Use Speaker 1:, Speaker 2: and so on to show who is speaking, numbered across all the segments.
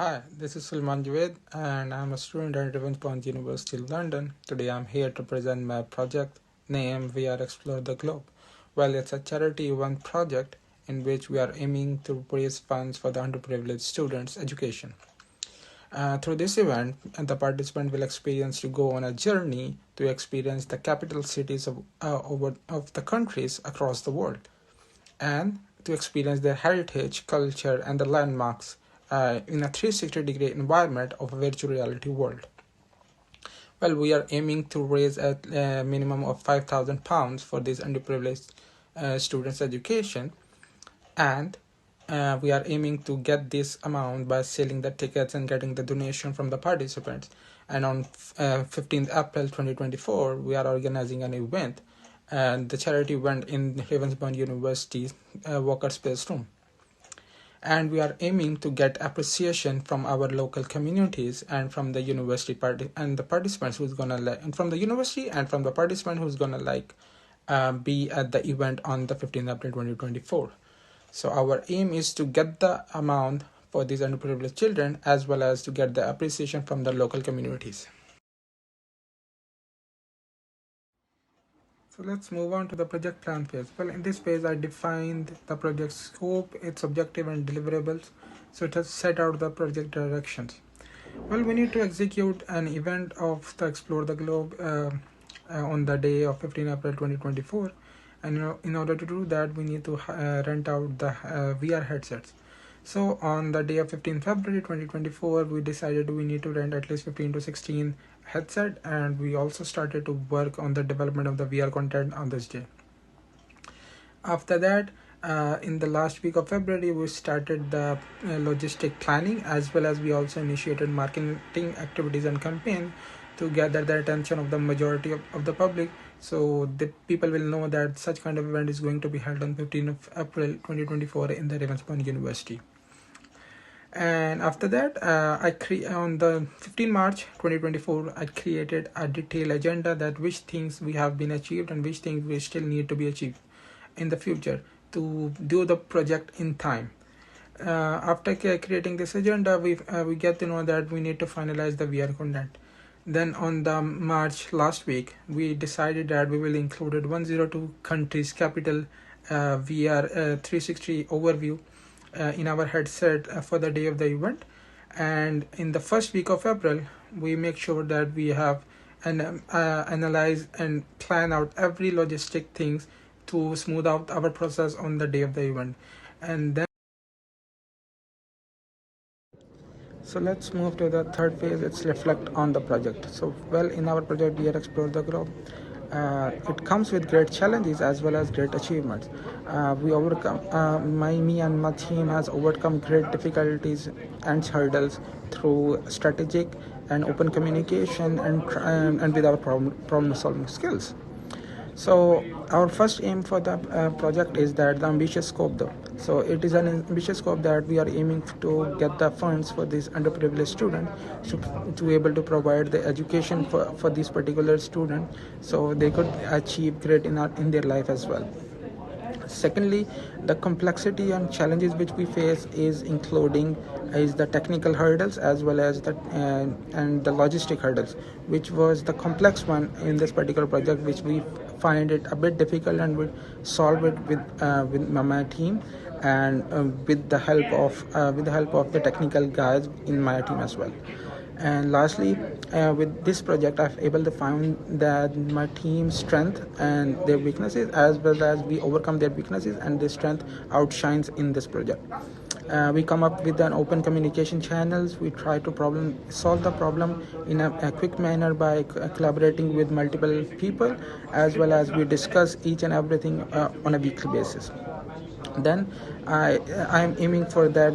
Speaker 1: Hi, this is Sulman Javed, and I'm a student at Ravensbourne University, London. Today I'm here to present my project named We Are Explore the Globe. Well, it's a charity event project in which we are aiming to raise funds for the underprivileged students' education. Through this event, the participant will experience to go on a journey to experience the capital cities of the countries across the world, and to experience their heritage, culture, and the landmarks in a 360-degree environment of a virtual reality world. Well, we are aiming to raise a minimum of £5,000 for these underprivileged students' education, and we are aiming to get this amount by selling the tickets and getting the donation from the participants. And on 15th April 2024, we are organizing an event, and the charity event in Ravensbourne University's Walker Space Room. And we are aiming to get appreciation from our local communities and from the university and the participants who's gonna and from the university and from the participant who's gonna be at the event on the 15th April 2024. So our aim is to get the amount for these underprivileged children as well as to get the appreciation from the local communities. So let's move on to the project plan phase. Well, in this phase, I defined the project scope, its objective and deliverables. So it has set out the project directions. Well, we need to execute an event of the Explore the Globe on the day of 15 April 2024. And in order to do that, we need to rent out the VR headsets. So on the day of 15 February 2024, we decided we need to rent at least 15 to 16 headset, and we also started to work on the development of the VR content on this day. After that, in the last week of February, we started the logistic planning, as well as we also initiated marketing activities and campaign to gather the attention of the majority of the public, so the people will know that such kind of event is going to be held on 15th of April 2024 in the Ravensbourne University. And after that, on the 15 March 2024, I created a detailed agenda that which things we have been achieved and which things we still need to be achieved in the future to do the project in time. After creating this agenda, we get to know that we need to finalize the VR content. Then on the March last week, we decided that we will include 102 countries capital VR 360 overview in our headset for the day of the event. And in the first week of April, we make sure that we have analyze and plan out every logistic things to smooth out our process on the day of the event. And then so let's move to the third phase. It's reflect on the project. So well, in our project we are explore the globe. It comes with great challenges as well as great achievements. We overcome me and my team has overcome great difficulties and hurdles through strategic and open communication and with our problem solving skills. So our first aim for the project is that the ambitious scope though. So it is an ambitious scope that we are aiming to get the funds for these underprivileged students to be able to provide the education for this particular student so they could achieve great in their life as well. Secondly, the complexity and challenges which we face is the technical hurdles as well as and the logistic hurdles, which was the complex one in this particular project, which we find it a bit difficult and will solve it with my team and with the help of the technical guys in my team as well. And lastly, with this project, I've able to find that my team's strength and their weaknesses, as well as we overcome their weaknesses and their strength outshines in this project. We come up with an open communication channels. We try to solve the problem in a quick manner by collaborating with multiple people, as well as we discuss each and everything on a weekly basis. Then I am aiming for that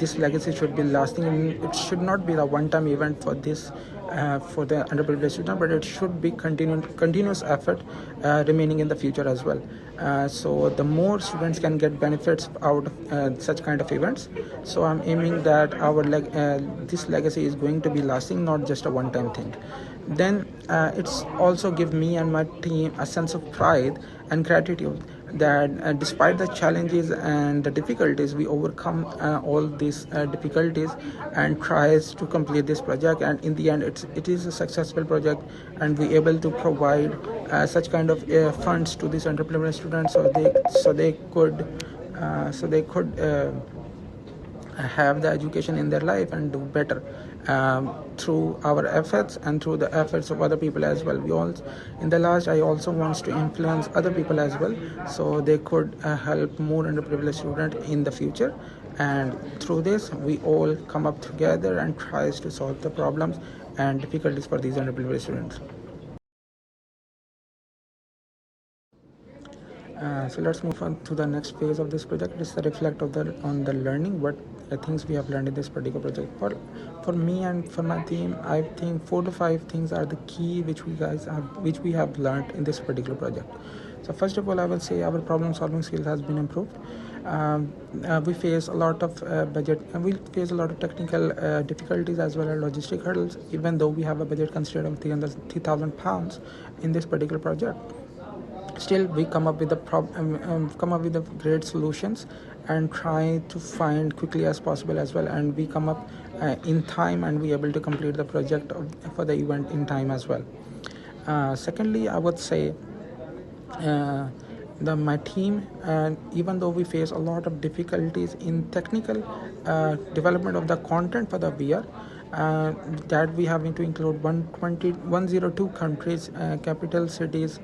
Speaker 1: this legacy should be lasting. It should not be a one-time event for this for the underprivileged student, but it should be continuous effort remaining in the future as well. So the more students can get benefits out of such kind of events. So I'm aiming that this legacy is going to be lasting, not just a one-time thing. Then it's also give me and my team a sense of pride and gratitude that despite the challenges and the difficulties, we overcome all these difficulties and tries to complete this project, and in the end it is a successful project, and we able to provide such kind of funds to these underprivileged students, so they could have the education in their life and do better through our efforts and through the efforts of other people as well. We all, in the last, I also wants to influence other people as well, so they could help more underprivileged students in the future. And through this, we all come up together and tries to solve the problems and difficulties for these underprivileged students. So let's move on to the next phase of this project. It's the reflect on the learning, what things we have learned in this particular project. For me and for my team, I think 4 to 5 things are the key which we have learned in this particular project. So first of all, I will say our problem solving skills has been improved. We face a lot of budget, and we face a lot of technical difficulties as well as logistic hurdles, even though we have a budget constraint of £3,000 in this particular project. Still, we come up with the great solutions and try to find quickly as possible as well, and we come up in time, and we able to complete the project for the event in time as well. Secondly, I would say my team, and even though we face a lot of difficulties in technical development of the content for the VR, that we have to include 102 countries, capital cities,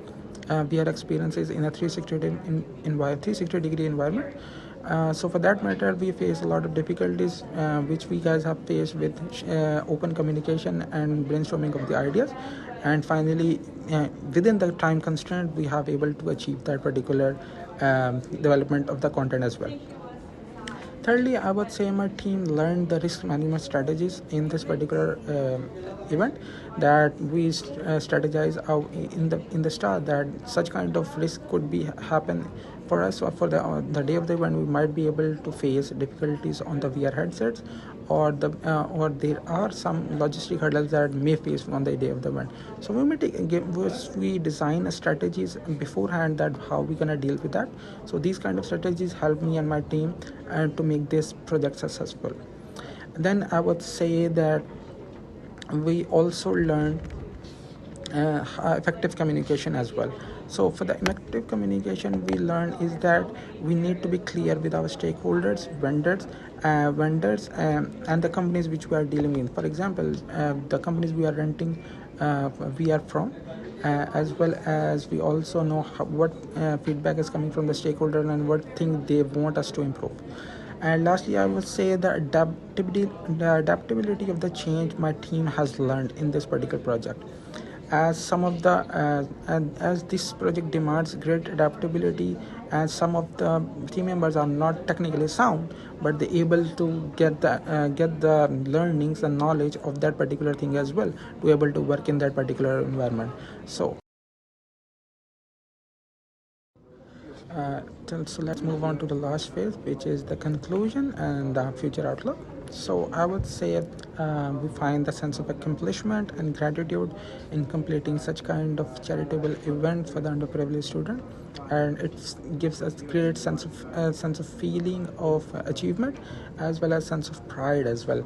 Speaker 1: VR experiences in a 360-degree environment. So for that matter, we face a lot of difficulties which we guys have faced with open communication and brainstorming of the ideas, and finally within the time constraint we have able to achieve that particular development of the content as well. Thirdly, I would say my team learned the risk management strategies in this particular event, that we strategize out in the start that such kind of risk could be happen for us, or for the day of the event we might be able to face difficulties on the VR headsets, or there are some logistic hurdles that may face on the day of the event. So we design strategies beforehand that how we're gonna deal with that. So these kind of strategies help me and my team and to make this project successful. Then I would say that we also learn effective communication as well. So for the effective communication, we learn is that we need to be clear with our stakeholders, vendors, and the companies which we are dealing with. For example, the companies we are renting we are from, as well as we also know what feedback is coming from the stakeholder and what thing they want us to improve. And lastly, I would say the adaptability of the change my team has learned in this particular project, as some of the as this project demands great adaptability, and some of the team members are not technically sound, but they're able to get the learnings and knowledge of that particular thing as well, to able to work in that particular environment. So so let's move on to the last phase, which is the conclusion and the future outlook. So I would say we find the sense of accomplishment and gratitude in completing such kind of charitable event for the underprivileged student, and it gives us great sense of feeling of achievement, as well as sense of pride as well.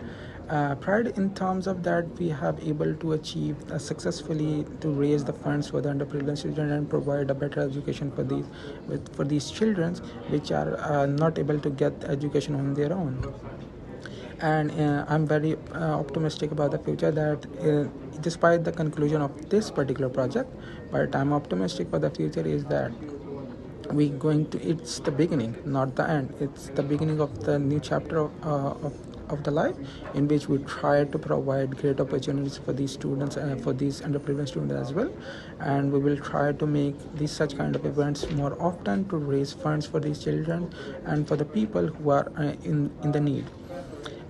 Speaker 1: Pride in terms of that we have able to achieve successfully to raise the funds for the underprivileged children and provide a better education for these children which are not able to get education on their own. And I'm very optimistic about the future, that despite the conclusion of this particular project, but I'm optimistic for the future is that it's the beginning, not the end. It's the beginning of the new chapter of the life, in which we try to provide great opportunities for these students and for these underprivileged students as well, and we will try to make these such kind of events more often to raise funds for these children and for the people who are in the need.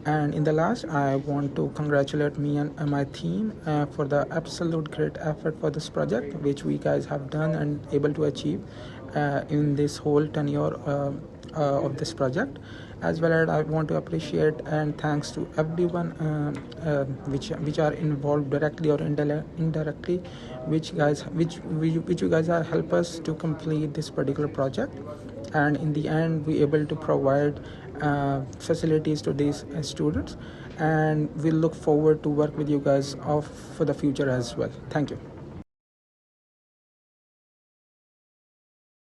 Speaker 1: And in the last, I want to congratulate me and my team for the absolute great effort for this project, which we guys have done and able to achieve in this whole tenure of this project. As well as I want to appreciate and thanks to everyone which are involved directly or indirectly, which you guys are help us to complete this particular project, and in the end we able to provide facilities to these students, and we look forward to work with you guys for the future as well. Thank you.